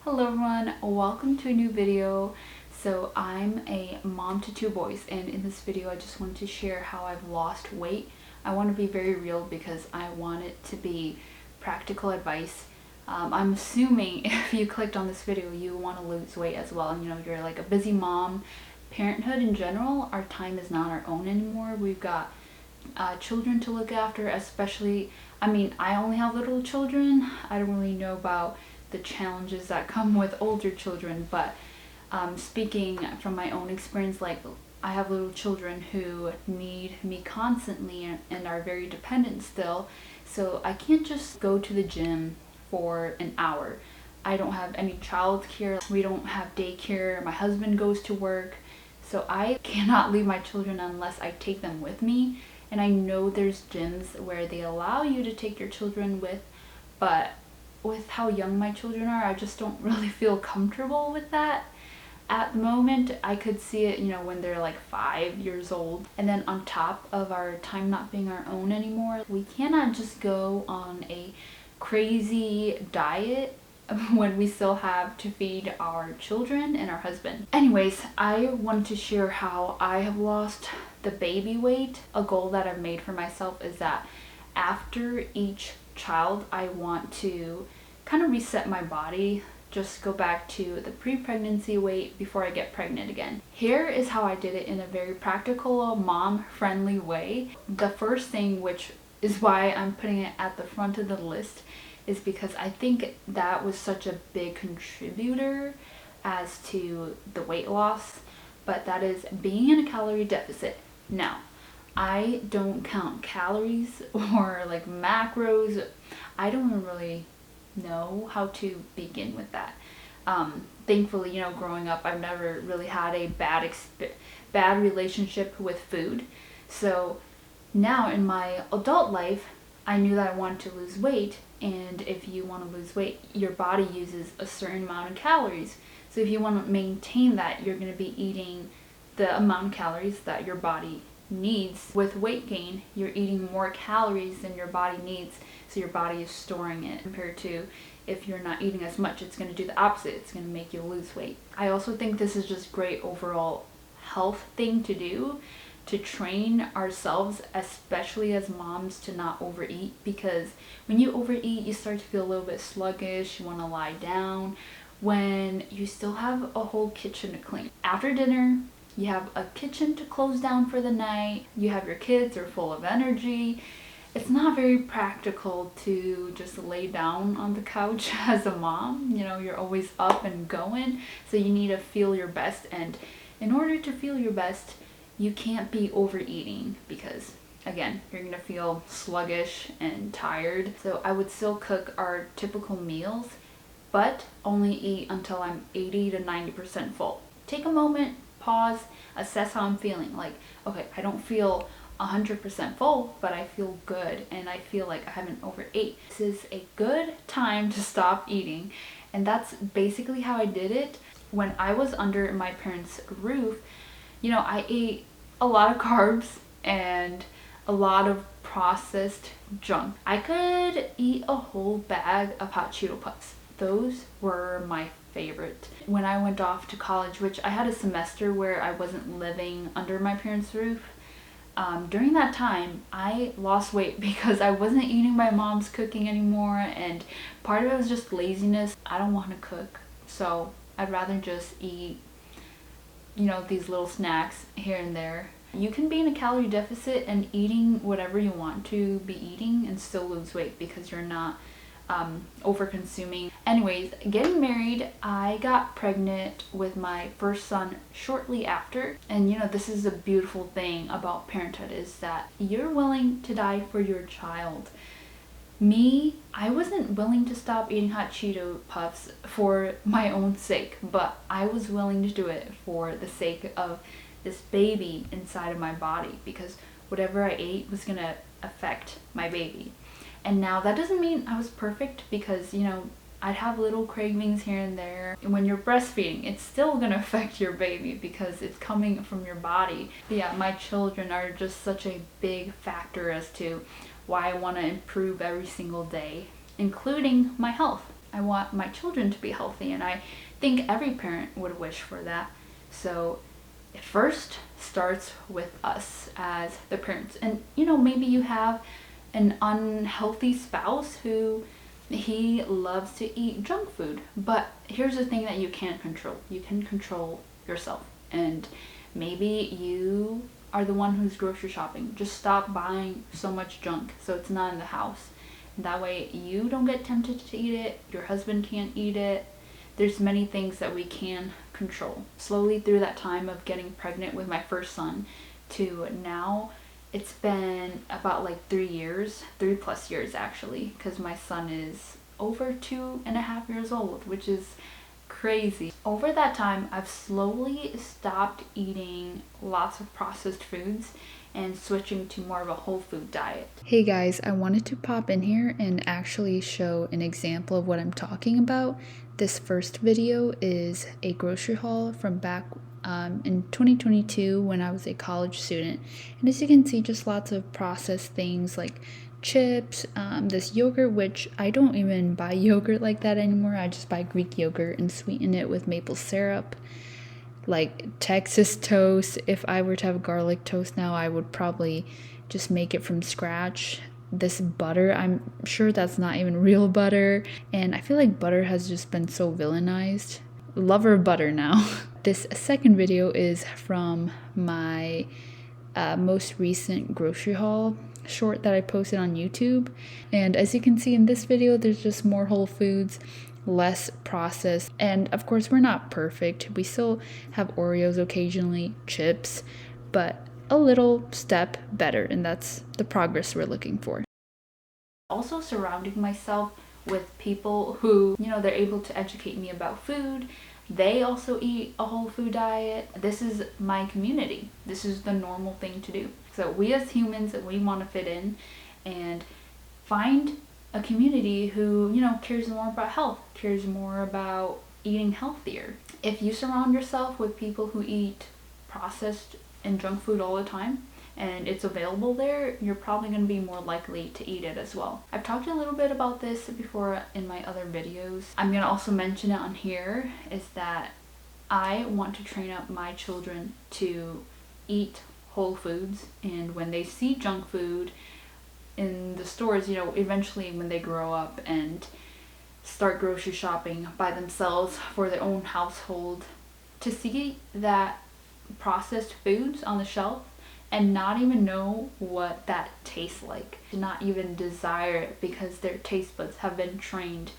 Hello everyone, welcome to a new video. So I'm a mom to two boys, and in this video I just wanted to share how I've lost weight. I want to be very real because I want it to be practical advice. I'm assuming if you clicked on this video you want to lose weight as well. You know, you're like a busy mom. Parenthood in general, our time is not our own anymore. We've got children to look after, especially, I only have little children. I don't really know about the challenges that come with older children, but speaking from my own experience, like I have little children who need me constantly and are very dependent still, so I can't just go to the gym for an hour. I don't have any childcare, we don't have daycare, my husband goes to work, so I cannot leave my children unless I take them with me. And I know there's gyms where they allow you to take your children with, but with how young my children are, I just don't really feel comfortable with that at the moment. I could see it, when they're like 5 years old. And then on top of our time not being our own anymore, we cannot just go on a crazy diet when we still have to feed our children and our husband. Anyways, I wanted to share how I have lost the baby weight. A goal that I've made for myself is that after each child, I want to kind of reset my body, just go back to the pre-pregnancy weight before I get pregnant again. Here is how I did it in a very practical, mom-friendly way. The first thing, which is why I'm putting it at the front of the list, is because I think that was such a big contributor as to the weight loss, but that is being in a calorie deficit. Now, I don't count calories or like macros. I don't even really know how to begin with that. Thankfully, growing up, I've never really had a bad relationship with food. So now in my adult life, I knew that I wanted to lose weight, and if you want to lose weight, your body uses a certain amount of calories. So if you want to maintain that, you're going to be eating the amount of calories that your body needs. With weight gain, you're eating more calories than your body needs, so your body is storing it, compared to if you're not eating as much, it's going to do the opposite. It's going to make you lose weight. I also think this is just great overall health thing to do, to train ourselves, especially as moms, to not overeat, because when you overeat, you start to feel a little bit sluggish, you want to lie down when you still have a whole kitchen to clean. After dinner, you have a kitchen to close down for the night, you have your kids are full of energy. It's not very practical to just lay down on the couch as a mom. You're always up and going, so you need to feel your best, and in order to feel your best, you can't be overeating, because again, you're gonna feel sluggish and tired. So I would still cook our typical meals, but only eat until I'm 80 to 90% full. Take a moment, pause, assess how I'm feeling. Like, okay, I don't feel 100% full, but I feel good and I feel like I haven't overate. This is a good time to stop eating, and that's basically how I did it. When I was under my parents' roof, I ate a lot of carbs and a lot of processed junk. I could eat a whole bag of hot Cheeto Puffs. Those were my favorite. When I went off to college, which I had a semester where I wasn't living under my parents' roof, during that time I lost weight because I wasn't eating my mom's cooking anymore, and part of it was just laziness. I don't want to cook, so I'd rather just eat these little snacks here and there. You can be in a calorie deficit and eating whatever you want to be eating and still lose weight because you're not over consuming. Anyways, getting married, I got pregnant with my first son shortly after, and this is a beautiful thing about parenthood, is that you're willing to die for your child. Me, I wasn't willing to stop eating hot Cheeto Puffs for my own sake, but I was willing to do it for the sake of this baby inside of my body, because whatever I ate was gonna affect my baby. And now that doesn't mean I was perfect, because I'd have little cravings here and there. And when you're breastfeeding, it's still gonna affect your baby because it's coming from your body. But yeah, my children are just such a big factor as to why I want to improve every single day, including my health. I want my children to be healthy, and I think every parent would wish for that. So it first starts with us as the parents. And maybe you have an unhealthy spouse who he loves to eat junk food. But here's the thing that you can't control. You can control yourself. And maybe you are the one who's grocery shopping. Just stop buying so much junk so it's not in the house. And that way you don't get tempted to eat it. Your husband can't eat it. There's many things that we can control. Slowly through that time of getting pregnant with my first son to now, it's been about like 3+ years actually, because my son is over 2.5 years old, which is crazy. Over that time, I've slowly stopped eating lots of processed foods and switching to more of a whole food diet. Hey guys, I wanted to pop in here and actually show an example of what I'm talking about. This first video is a grocery haul from back in 2022 when I was a college student. And as you can see, just lots of processed things like chips, this yogurt, which I don't even buy yogurt like that anymore. I just buy Greek yogurt and sweeten it with maple syrup. Like Texas toast. If I were to have garlic toast now, I would probably just make it from scratch. This butter, I'm sure that's not even real butter, and I feel like butter has just been so villainized. Lover of butter now. This second video is from my most recent grocery haul short that I posted on YouTube, and as you can see in this video, there's just more whole foods, less processed, and of course we're not perfect. We still have Oreos occasionally, chips, but a little step better, and that's the progress we're looking for. Also surrounding myself with people who, they're able to educate me about food. They also eat a whole food diet. This is my community. This is the normal thing to do. So we as humans, we want to fit in and find a community who, cares more about health, cares more about eating healthier. If you surround yourself with people who eat processed and junk food all the time, and it's available there, you're probably going to be more likely to eat it as well. I've talked a little bit about this before in my other videos. I'm going to also mention it on here, is that I want to train up my children to eat whole foods, and when they see junk food in the stores, eventually when they grow up and start grocery shopping by themselves for their own household, to see that processed foods on the shelf and not even know what that tastes like, to not even desire it because their taste buds have been trained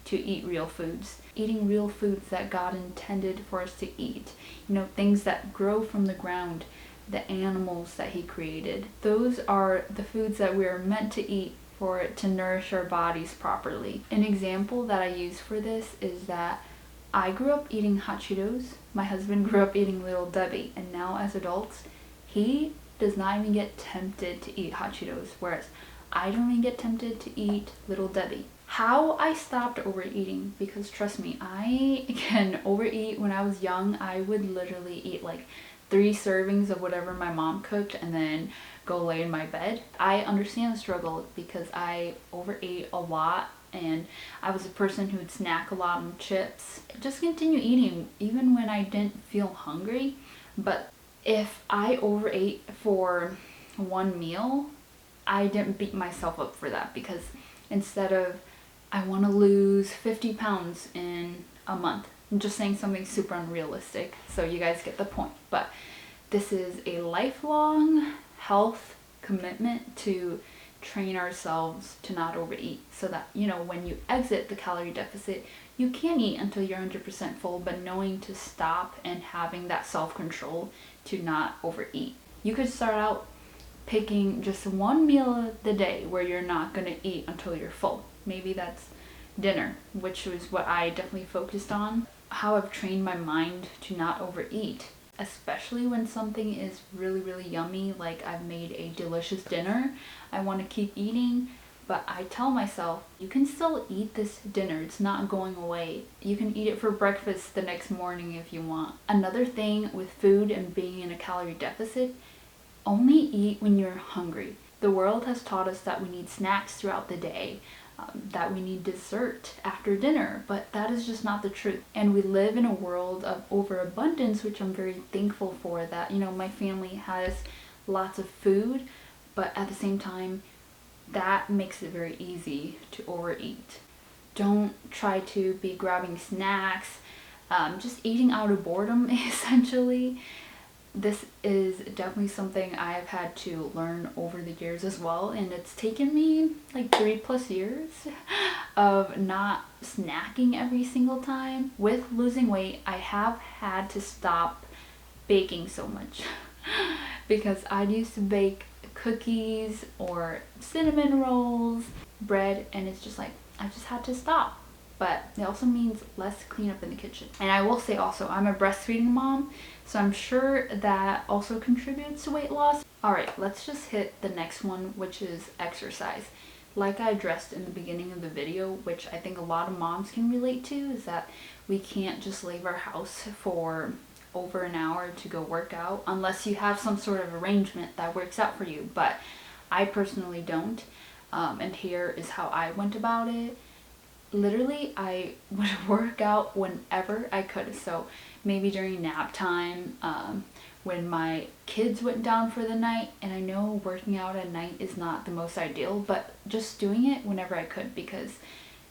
to eat real foods. Eating real foods that God intended for us to eat. Things that grow from the ground, the animals that He created. Those are the foods that we are meant to eat for it to nourish our bodies properly. An example that I use for this is that I grew up eating hot Cheetos. My husband grew up eating Little Debbie, and now as adults, he does not even get tempted to eat hot Cheetos, whereas I don't even get tempted to eat Little Debbie. How I stopped overeating, because trust me, I can overeat. When I was young, I would literally eat like 3 servings of whatever my mom cooked and then go lay in my bed. I understand the struggle because I overate a lot, and I was a person who would snack a lot on chips. Just continue eating even when I didn't feel hungry. But if I overate for one meal, I didn't beat myself up for that, because instead of I want to lose 50 pounds in a month, I'm just saying something super unrealistic so you guys get the point. But this is a lifelong health commitment to train ourselves to not overeat, so that when you exit the calorie deficit, you can eat until you're 100% full, but knowing to stop and having that self-control to not overeat. You could start out picking just one meal of the day where you're not going to eat until you're full. Maybe that's dinner, which was what I definitely focused on. How I've trained my mind to not overeat, especially when something is really, really yummy, like I've made a delicious dinner. I want to keep eating, but I tell myself, you can still eat this dinner. It's not going away. You can eat it for breakfast the next morning if you want. Another thing with food and being in a calorie deficit, only eat when you're hungry. The world has taught us that we need snacks throughout the day. that we need dessert after dinner, but that is just not the truth. And we live in a world of overabundance, which I'm very thankful for, that, you know, my family has lots of food, but at the same time, that makes it very easy to overeat. Don't try to be grabbing snacks, just eating out of boredom essentially. This is definitely something I've had to learn over the years as well, and it's taken me like 3+ years of not snacking every single time. With losing weight, I have had to stop baking so much because I used to bake cookies or cinnamon rolls, bread, and it's just like I just had to stop. But it also means less cleanup in the kitchen. And I will say also, I'm a breastfeeding mom, so I'm sure that also contributes to weight loss. Alright, let's just hit the next one, which is exercise. Like I addressed in the beginning of the video, which I think a lot of moms can relate to, is that we can't just leave our house for over an hour to go work out unless you have some sort of arrangement that works out for you. But I personally don't. And here is how I went about it. Literally, I would work out whenever I could. So maybe during nap time, when my kids went down for the night. And I know working out at night is not the most ideal, but just doing it whenever I could, because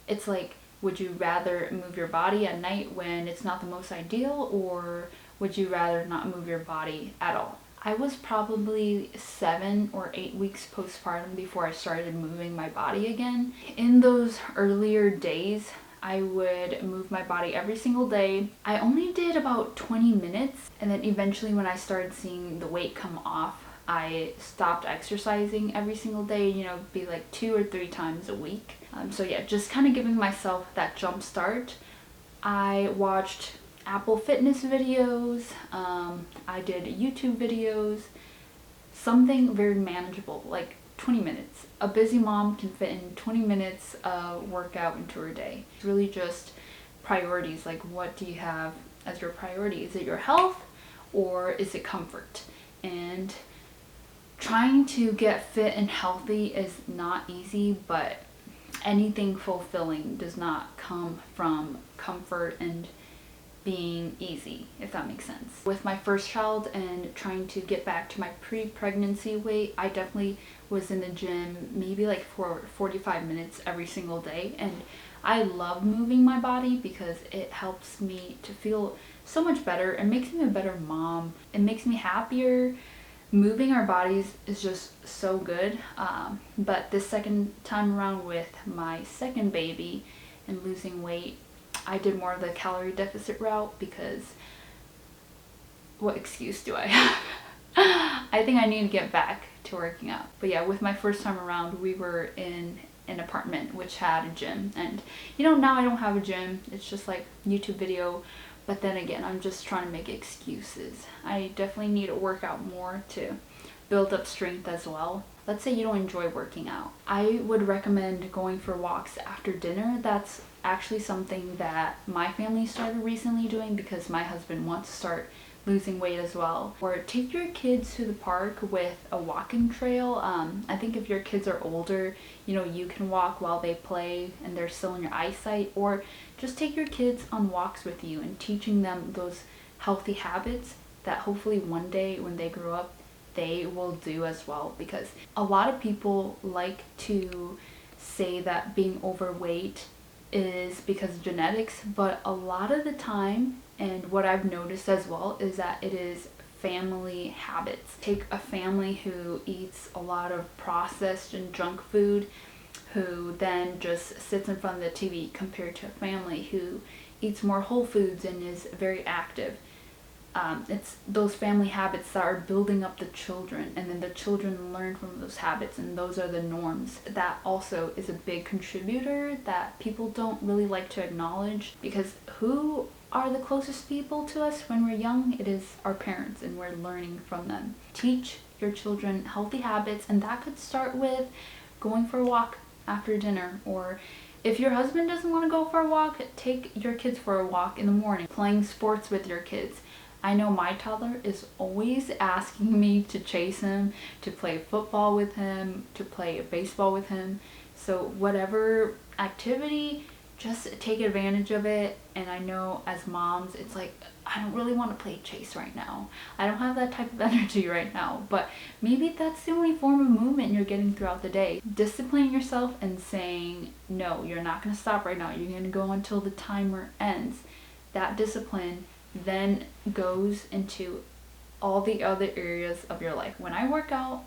it's like, would you rather move your body at night when it's not the most ideal, or would you rather not move your body at all? I was probably 7 or 8 weeks postpartum before I started moving my body again. In those earlier days, I would move my body every single day. I only did about 20 minutes, and then eventually when I started seeing the weight come off, I stopped exercising every single day, you know, be like 2 or 3 times a week. So yeah, just kind of giving myself that jump start. I watched Apple Fitness videos, I did YouTube videos, something very manageable, like 20 minutes. A busy mom can fit in 20 minutes of workout into her day. It's really just priorities, like what do you have as your priority? Is it your health or is it comfort? And trying to get fit and healthy is not easy, but anything fulfilling does not come from comfort and being easy, if that makes sense. With my first child and trying to get back to my pre-pregnancy weight, I definitely was in the gym maybe like for 45 minutes every single day, and I love moving my body because it helps me to feel so much better. It makes me a better mom. It makes me happier. Moving our bodies is just so good. But this second time around with my second baby and losing weight, I did more of the calorie deficit route because what excuse do I have? I think I need to get back to working out. But yeah, with my first time around, we were in an apartment which had a gym, and you know, now I don't have a gym. It's just like YouTube video. But then again, I'm just trying to make excuses. I definitely need to work out more to build up strength as well. Let's say you don't enjoy working out. I would recommend going for walks after dinner. That's actually something that my family started recently doing because my husband wants to start losing weight as well. Or take your kids to the park with a walking trail. I think if your kids are older, you know, you can walk while they play and they're still in your eyesight, or just take your kids on walks with you and teaching them those healthy habits that hopefully one day when they grow up, they will do as well. Because a lot of people like to say that being overweight is because of genetics, but a lot of the time, and what I've noticed as well, is that it is family habits. Take a family who eats a lot of processed and junk food, who then just sits in front of the TV, compared to a family who eats more whole foods and is very active. It's those family habits that are building up the children, and then the children learn from those habits, and those are the norms. That also is a big contributor that people don't really like to acknowledge, because who are the closest people to us when we're young? It is our parents, and we're learning from them. Teach your children healthy habits, and that could start with going for a walk after dinner, or if your husband doesn't want to go for a walk, take your kids for a walk in the morning. Playing sports with your kids. I know my toddler is always asking me to chase him, to play football with him, to play baseball with him. So whatever activity, just take advantage of it. And I know as moms, it's like, I don't really want to play chase right now. I don't have that type of energy right now. But maybe that's the only form of movement you're getting throughout the day. Disciplining yourself and saying, no, you're not going to stop right now. You're going to go until the timer ends. That discipline then goes into all the other areas of your life. When I work out,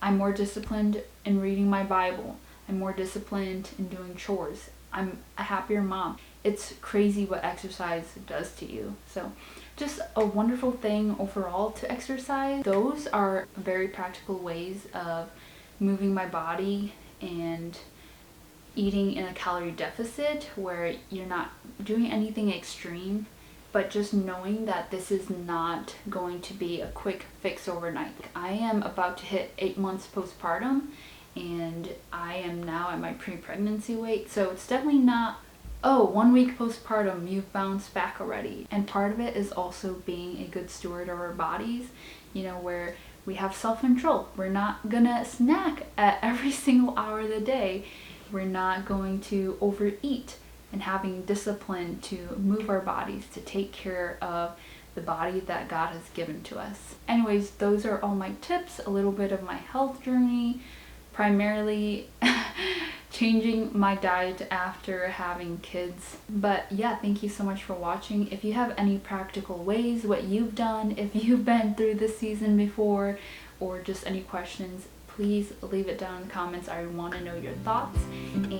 I'm more disciplined in reading my Bible. I'm more disciplined in doing chores. I'm a happier mom. It's crazy what exercise does to you. So just a wonderful thing overall to exercise. Those are very practical ways of moving my body and eating in a calorie deficit where you're not doing anything extreme, but just knowing that this is not going to be a quick fix overnight. I am about to hit 8 months postpartum, and I am now at my pre-pregnancy weight, so it's definitely not, oh, 1 week postpartum, you've bounced back already. And part of it is also being a good steward of our bodies, you know, where we have self-control. We're not gonna snack at every single hour of the day. We're not going to overeat, and having discipline to move our bodies, to take care of the body that God has given to us. Anyways, those are all my tips, a little bit of my health journey, primarily changing my diet after having kids. But yeah, thank you so much for watching. If you have any practical ways, what you've done, if you've been through this season before, or just any questions, please leave it down in the comments. I want to know your thoughts. And